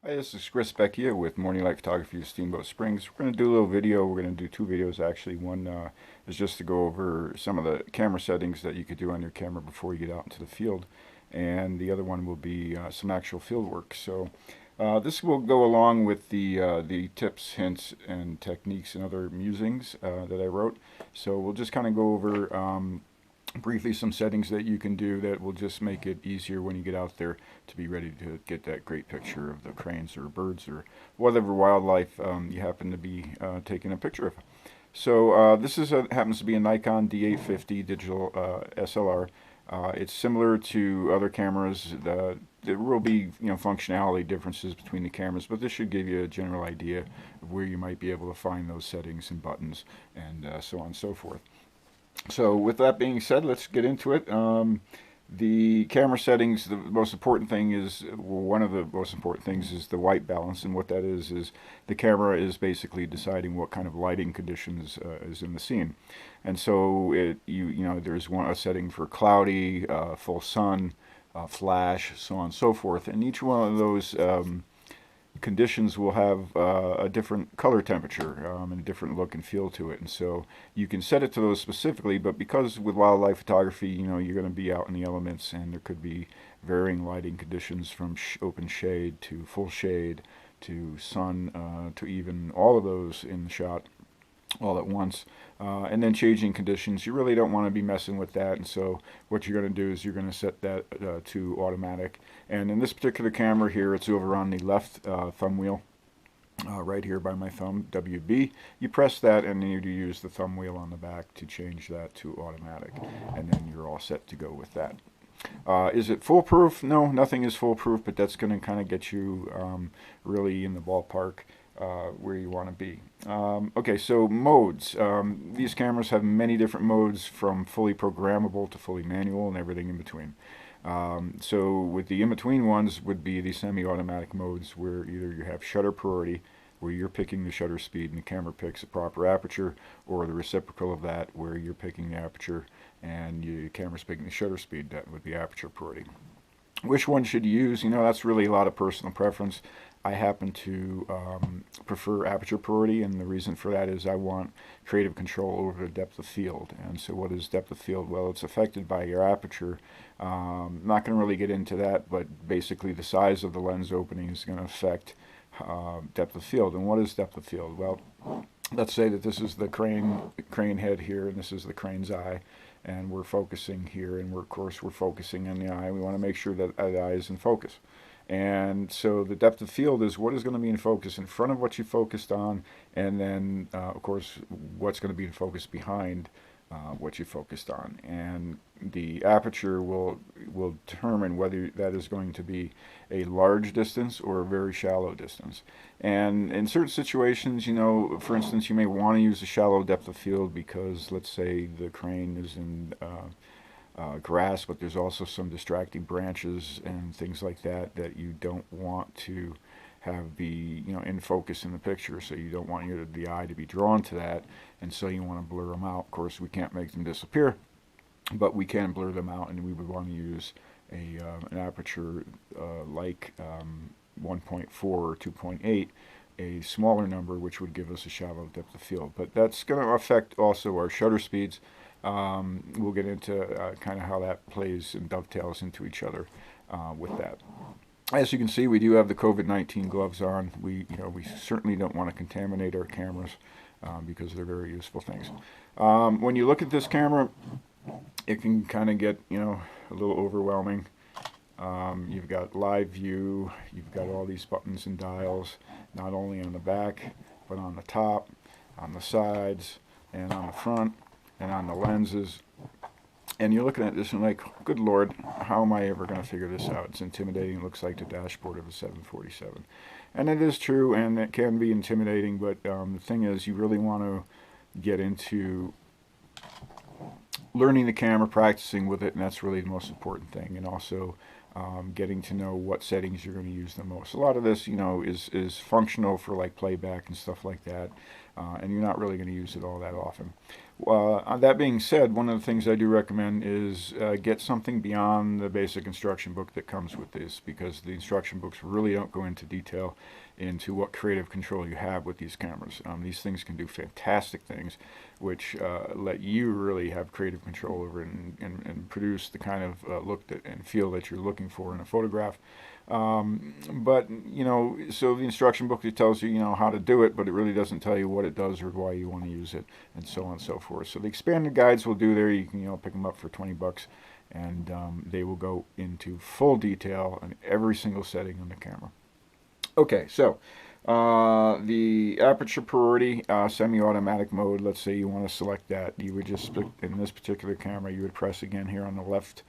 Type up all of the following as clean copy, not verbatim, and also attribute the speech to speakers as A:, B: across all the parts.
A: Hi, this is Chris Becea with Morning Light Photography of Steamboat Springs. We're going to do a little video. We're going to do two videos actually. One is just to go over some of the camera settings that you could do on your camera before you get out into the field. And the other one will be some actual field work. So this will go along with the tips, hints, and techniques and other musings that I wrote. So we'll just kind of go over briefly some settings that you can do that will just make it easier when you get out there to be ready to get that great picture of the cranes or birds or whatever wildlife you happen to be taking a picture of. So this happens to be a Nikon D850 digital SLR. It's similar to other cameras. There will be functionality differences between the cameras, but this should give you a general idea of where you might be able to find those settings and buttons and so on and so forth. So with that being said, let's get into it. The camera settings, the most important thing is, well, one of the most important things is the white balance, and what that is the camera is basically deciding what kind of lighting conditions is in the scene. And so there's a setting for cloudy, full sun, flash, so on and so forth, and each one of those conditions will have a different color temperature and a different look and feel to it. And so you can set it to those specifically, but because with wildlife photography, you're going to be out in the elements and there could be varying lighting conditions from open shade to full shade to sun to even all of those in the shot all at once, and then changing conditions. You really don't want to be messing with that, and so what you're going to do is you're going to set that to automatic. And in this particular camera here, it's over on the left thumb wheel, right here by my thumb, WB. You press that, and then you use the thumb wheel on the back to change that to automatic, and then you're all set to go with that. Is it foolproof? No, nothing is foolproof, but that's going to kind of get you really in the ballpark where you want to be. Okay, so modes. These cameras have many different modes, from fully programmable to fully manual and everything in between. So with the in-between ones would be the semi-automatic modes, where either you have shutter priority, where you're picking the shutter speed and the camera picks a proper aperture, or the reciprocal of that, where you're picking the aperture and your camera's picking the shutter speed. That would be aperture priority. Which one should you use? That's really a lot of personal preference. I happen to prefer aperture priority, and the reason for that is I want creative control over the depth of field. And so what is depth of field? Well, it's affected by your aperture. Not going to really get into that, but basically the size of the lens opening is going to affect depth of field. And what is depth of field? Well, let's say that this is the crane head here, and this is the crane's eye, and we're focusing here, and of course we're focusing on the eye. We want to make sure that the eye is in focus. And so the depth of field is what is going to be in focus in front of what you focused on, and then of course what's going to be in focus behind what you focused on. And the aperture will determine whether that is going to be a large distance or a very shallow distance. And in certain situations, for instance, you may want to use a shallow depth of field because, let's say, the crane is in grass, but there's also some distracting branches and things like that that you don't want to have be in focus in the picture. So you don't want the eye to be drawn to that, and so you want to blur them out. Of course, we can't make them disappear, but we can blur them out, and we would want to use an aperture like 1.4 or 2.8, a smaller number, which would give us a shallow depth of field. But that's going to affect also our shutter speeds. We'll get into kind of how that plays and dovetails into each other with that. As you can see, we do have the COVID-19 gloves on. We certainly don't want to contaminate our cameras because they're very useful things. When you look at this camera, it can kind of get a little overwhelming. You've got live view, you've got all these buttons and dials, not only on the back, but on the top, on the sides, and on the front, and on the lenses. And you're looking at this and like, good Lord, how am I ever going to figure this out? It's intimidating. It looks like the dashboard of a 747. And it is true, and it can be intimidating, but the thing is, you really want to get into learning the camera, practicing with it, and that's really the most important thing. And also getting to know what settings you're going to use the most. A lot of this, is functional for like playback and stuff like that, and you're not really going to use it all that often. That being said, one of the things I do recommend is get something beyond the basic instruction book that comes with this, because the instruction books really don't go into detail into what creative control you have with these cameras. These things can do fantastic things, which let you really have creative control over it and produce the kind of look and feel that you're looking for in a photograph. But so the instruction book, it tells you, how to do it, but it really doesn't tell you what it does or why you want to use it, and so on and so forth. So the expanded guides will do there. You can, pick them up for 20 bucks, and they will go into full detail on every single setting on the camera. Okay, so the Aperture Priority semi-automatic mode, let's say you want to select that. You would just, in this particular camera, you would press again here on the left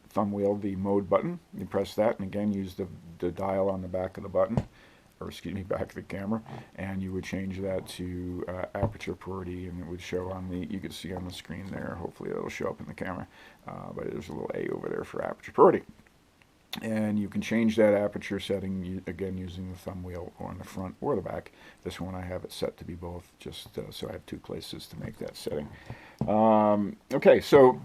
A: thumb wheel, the mode button. You press that, and again use the dial on the back of the button, or excuse me, back of the camera, and you would change that to Aperture Priority, and it would show on the, you can see on the screen there, hopefully it'll show up in the camera, but there's a little A over there for Aperture Priority. And you can change that aperture setting, again, using the thumb wheel on the front or the back. This one I have it set to be both, just so I have two places to make that setting. Okay, so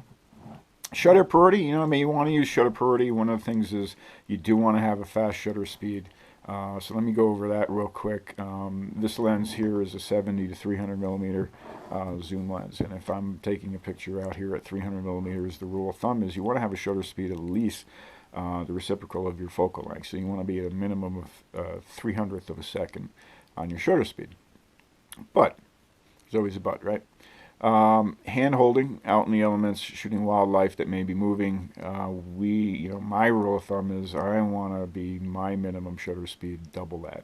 A: shutter priority, you want to use shutter priority. One of the things is you do want to have a fast shutter speed. So let me go over that real quick. This lens here is a 70 to 300 millimeter zoom lens, and if I'm taking a picture out here at 300 millimeters, the rule of thumb is you want to have a shutter speed at least the reciprocal of your focal length. So you want to be at a minimum of 300th of a second on your shutter speed. But there's always a but, right? Hand holding out in the elements, shooting wildlife that may be moving. My rule of thumb is I want to be my minimum shutter speed double that.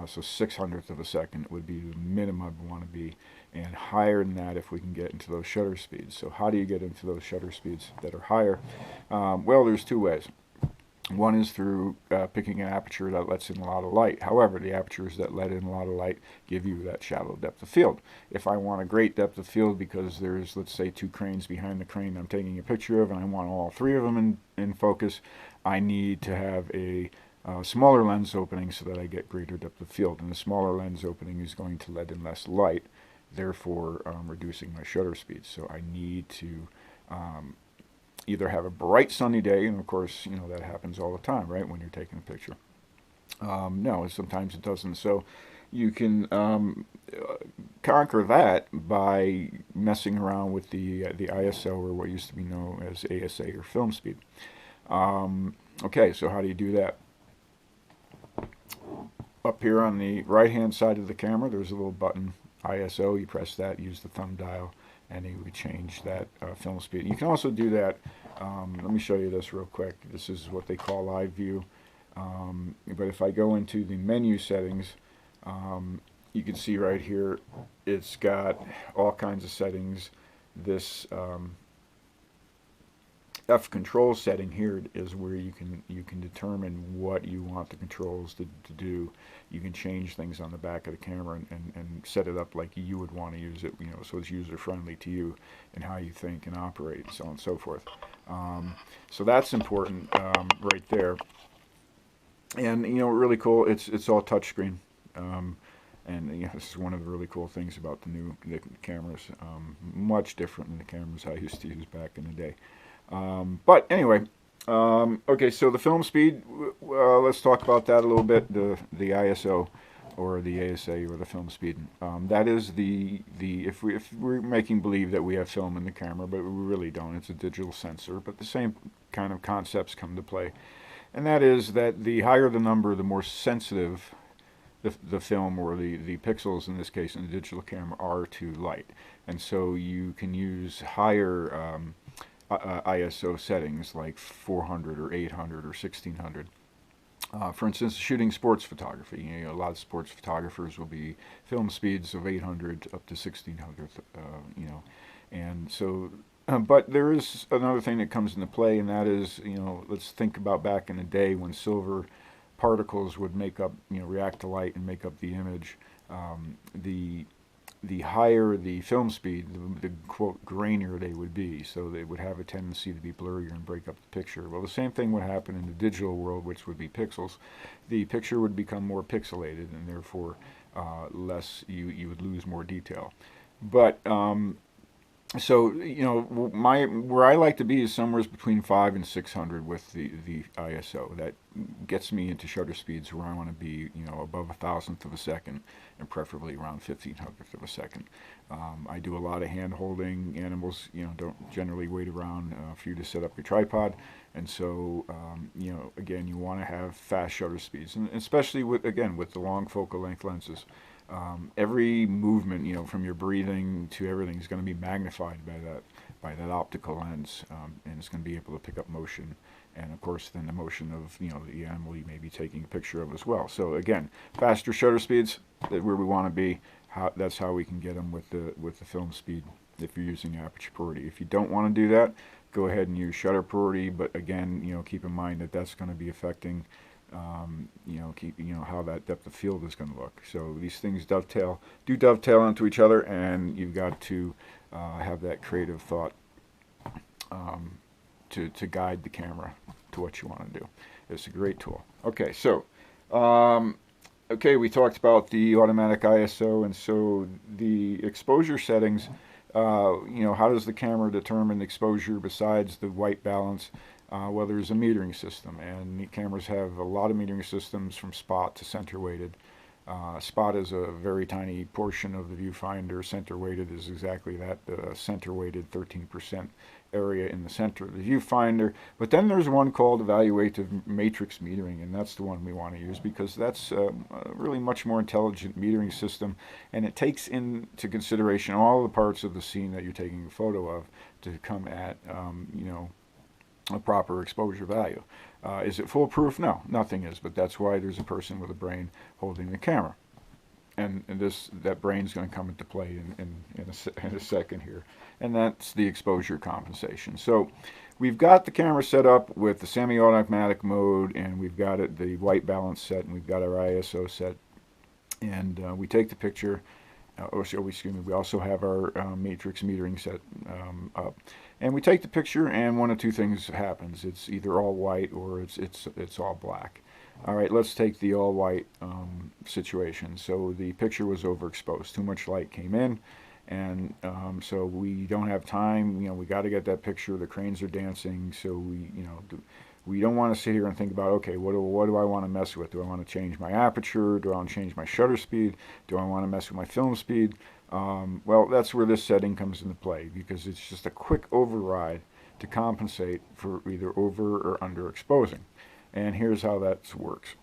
A: So 600th of a second would be the minimum I want to be, and higher than that if we can get into those shutter speeds. So how do you get into those shutter speeds that are higher? Well, there's two ways. One is through picking an aperture that lets in a lot of light. However, the apertures that let in a lot of light give you that shallow depth of field. If I want a great depth of field because there's, let's say, two cranes behind the crane I'm taking a picture of, and I want all three of them in focus, I need to have a smaller lens opening so that I get greater depth of field. And the smaller lens opening is going to let in less light, therefore reducing my shutter speed. So I need to either have a bright sunny day, and of course that happens all the time, right, when you're taking a picture. No, sometimes it doesn't. So you can conquer that by messing around with the ISO, or what used to be known as ASA, or film speed. Okay, so how do you do that? Up here on the right hand side of the camera, there's a little button, ISO. You press that, use the thumb dial, and you would change that film speed. You can also do that, let me show you this real quick. This is what they call live view. But if I go into the menu settings, you can see right here, it's got all kinds of settings. This F control setting here is where you can determine what you want the controls to do. You can change things on the back of the camera and set it up like you would want to use it, so it's user friendly to you and how you think and operate, and so on and so forth. So that's important right there. And really cool. It's all touchscreen. And this is one of the really cool things about the cameras. Much different than the cameras I used to use back in the day. But anyway, okay, so the film speed, let's talk about that a little bit. The ISO, or the ASA, or the film speed. That is if we're making believe that we have film in the camera, but we really don't. It's a digital sensor, but the same kind of concepts come to play. And that is that the higher the number, the more sensitive the film, or the pixels in this case in the digital camera, are to light. And so you can use higher ISO settings like 400 or 800 or 1600. For instance, shooting sports photography, a lot of sports photographers will be film speeds of 800 up to 1600, and so, but there is another thing that comes into play, and that is, let's think about back in the day when silver particles would make up, react to light and make up the image. The the higher the film speed, the quote grainier they would be. So they would have a tendency to be blurrier and break up the picture. Well, the same thing would happen in the digital world, which would be pixels. The picture would become more pixelated, and therefore less. You would lose more detail. But so where I like to be is somewhere between 5 and 600 with the ISO. That gets me into shutter speeds where I want to be, above 1,000th of a second, and preferably around 1,500th of a second. I do a lot of hand holding. Animals, don't generally wait around for you to set up your tripod, and so again, you want to have fast shutter speeds, and especially with the long focal length lenses. Every movement, from your breathing to everything, is going to be magnified by that optical lens, and it's going to be able to pick up motion, and of course, then the motion of the animal you may be taking a picture of as well. So again, faster shutter speeds, where we want to be. That's how we can get them with the film speed if you're using Aperture Priority. If you don't want to do that, go ahead and use shutter priority. But again, keep in mind that that's going to be affecting how that depth of field is going to look. So these things dovetail onto each other, and you've got to have that creative thought to guide the camera to what you want to do. It's a great tool. Okay, so we talked about the automatic ISO, and so the exposure settings. How does the camera determine exposure besides the white balance? Well, there's a metering system, and cameras have a lot of metering systems from spot to center weighted. Spot is a very tiny portion of the viewfinder. Center weighted is exactly that, center weighted 13% area in the center of the viewfinder. But then there's one called evaluative matrix metering, and that's the one we want to use because that's a really much more intelligent metering system, and it takes into consideration all the parts of the scene that you're taking a photo of to come at a proper exposure value. Is it foolproof? No, nothing is, but that's why there's a person with a brain holding the camera. And that brain's going to come into play in a second here. And that's the exposure compensation. So we've got the camera set up with the semi-automatic mode, and we've got the white balance set, and we've got our ISO set. And we take the picture. We also have our matrix metering set up, and we take the picture, and one of two things happens: it's either all white or it's all black. All right, let's take the all white situation. So the picture was overexposed; too much light came in, and so we don't have time. We got to get that picture. The cranes are dancing, so we don't want to sit here and think about, okay, what do I want to mess with? Do I want to change my aperture? Do I want to change my shutter speed? Do I want to mess with my film speed? Well, that's where this setting comes into play, because it's just a quick override to compensate for either over or underexposing. And here's how that works.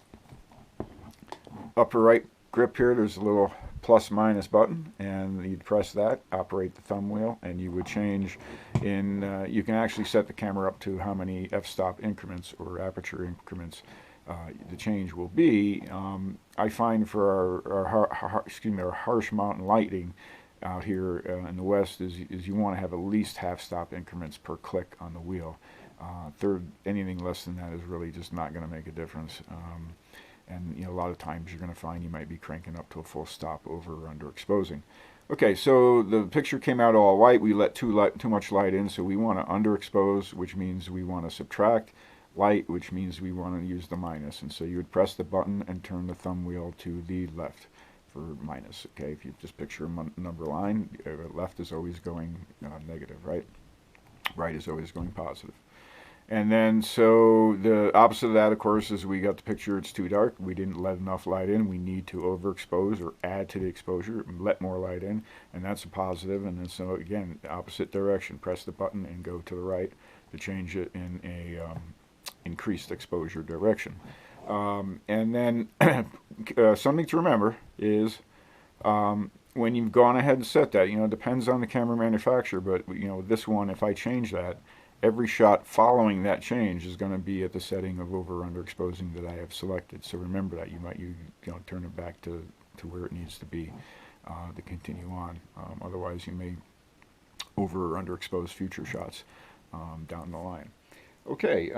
A: Upper right grip here, there's a little plus minus button, and you'd press that, operate the thumb wheel, and you would change you can actually set the camera up to how many f-stop increments or aperture increments the change will be. I find for our harsh mountain lighting out here in the West is you want to have at least half-stop increments per click on the wheel. Anything less than that is really just not going to make a difference. And a lot of times you're going to find you might be cranking up to a full stop over or under exposing. Okay, so the picture came out all white. We let too much light in, so we want to underexpose, which means we want to subtract light, which means we want to use the minus. And so you would press the button and turn the thumb wheel to the left for minus. Okay, if you just picture a number line, left is always going negative, right? Right is always going positive. And then, so the opposite of that, of course, is we got the picture, it's too dark. We didn't let enough light in. We need to overexpose or add to the exposure, let more light in, and that's a positive. And then, so again, the opposite direction, press the button and go to the right to change it in a increased exposure direction. And then, something to remember is when you've gone ahead and set that, it depends on the camera manufacturer, but this one, if I change that, every shot following that change is going to be at the setting of over or underexposing that I have selected. So remember that. You might turn it back to where it needs to be to continue on. Otherwise, you may over or underexpose future shots down the line. Okay,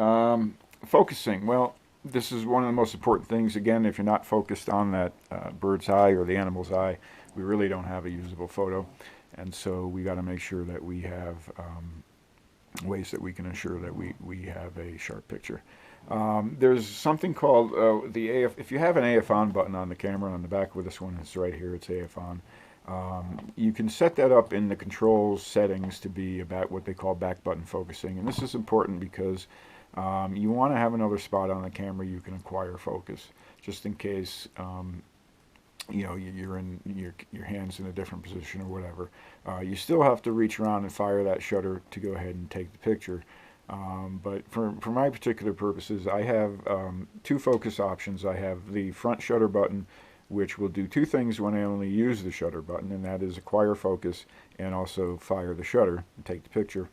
A: focusing. Well, this is one of the most important things. Again, if you're not focused on that bird's eye or the animal's eye, we really don't have a usable photo. And so we got to make sure that we have ways that we can ensure that we have a sharp picture. There's something called the AF. If you have an AF on button on the camera on the back with this one, it's right here. It's AF on. You can set that up in the controls settings to be about what they call back button focusing, and this is important because you want to have another spot on the camera you can acquire focus, just in case you know you're in your hands in a different position or whatever. You still have to reach around and fire that shutter to go ahead and take the picture. But for my particular purposes, I have two focus options. I have the front shutter button, which will do two things when I only use the shutter button, and that is acquire focus and also fire the shutter and take the picture.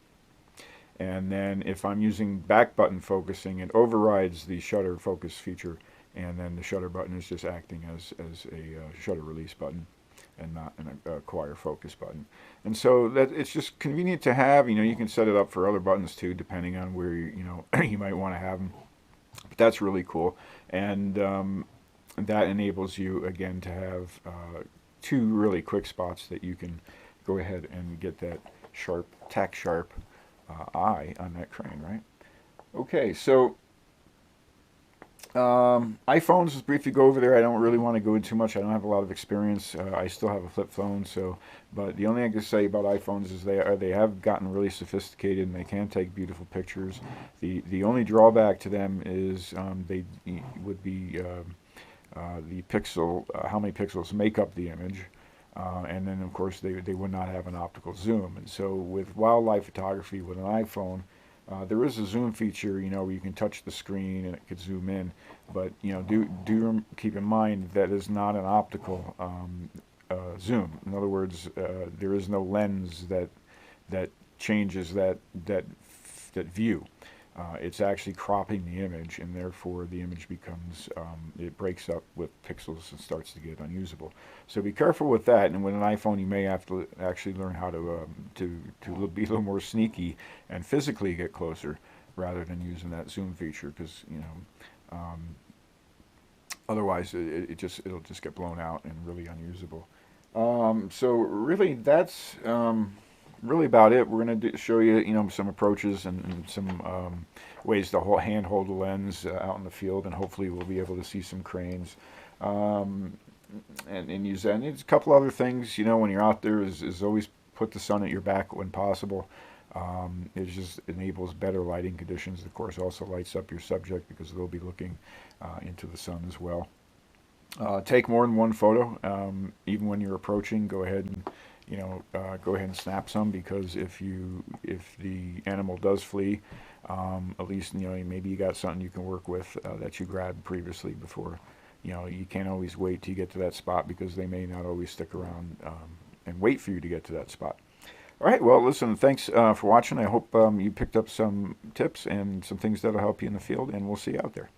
A: And then if I'm using back button focusing, it overrides the shutter focus feature, and then the shutter button is just acting as a shutter release button and not an acquire focus button. And so that it's just convenient to have. You know, you can set it up for other buttons too, depending on where you know you might want to have them. But that's really cool, and that enables you again to have two really quick spots that you can go ahead and get that sharp, tack sharp eye on that crane, right? Okay, so iPhones, just briefly go over there. I don't really want to go into too much. I don't have a lot of experience. I still have a flip phone, so. But the only thing I can say about iPhones is they have gotten really sophisticated and they can take beautiful pictures. The only drawback to them is they would be the pixel, how many pixels make up the image. And then, of course, they would not have an optical zoom. And so with wildlife photography with an iPhone, there is a zoom feature, you know, where you can touch the screen and it could zoom in. But, you know, do keep in mind that is not an optical zoom. In other words, there is no lens that changes that view. It's actually cropping the image, and therefore the image becomes, it breaks up with pixels and starts to get unusable. So be careful with that, and with an iPhone you may have to actually learn how to be a little more sneaky and physically get closer rather than using that zoom feature, because, you know, otherwise it'll just get blown out and really unusable. So really that's really about it. We're going to show you, you know, some approaches and some ways to hand hold the lens out in the field, and hopefully we'll be able to see some cranes and use that. And there's a couple other things, you know, when you're out there is always put the sun at your back when possible. It just enables better lighting conditions. Of course, also lights up your subject because they'll be looking into the sun as well. Take more than one photo, even when you're approaching. Go ahead and go ahead and snap some, because if the animal does flee, at least, you know, maybe you got something you can work with that you grabbed previously before. You know, you can't always wait till you get to that spot, because they may not always stick around and wait for you to get to that spot. All right, well, listen, thanks for watching. I hope you picked up some tips and some things that'll help you in the field, and we'll see you out there.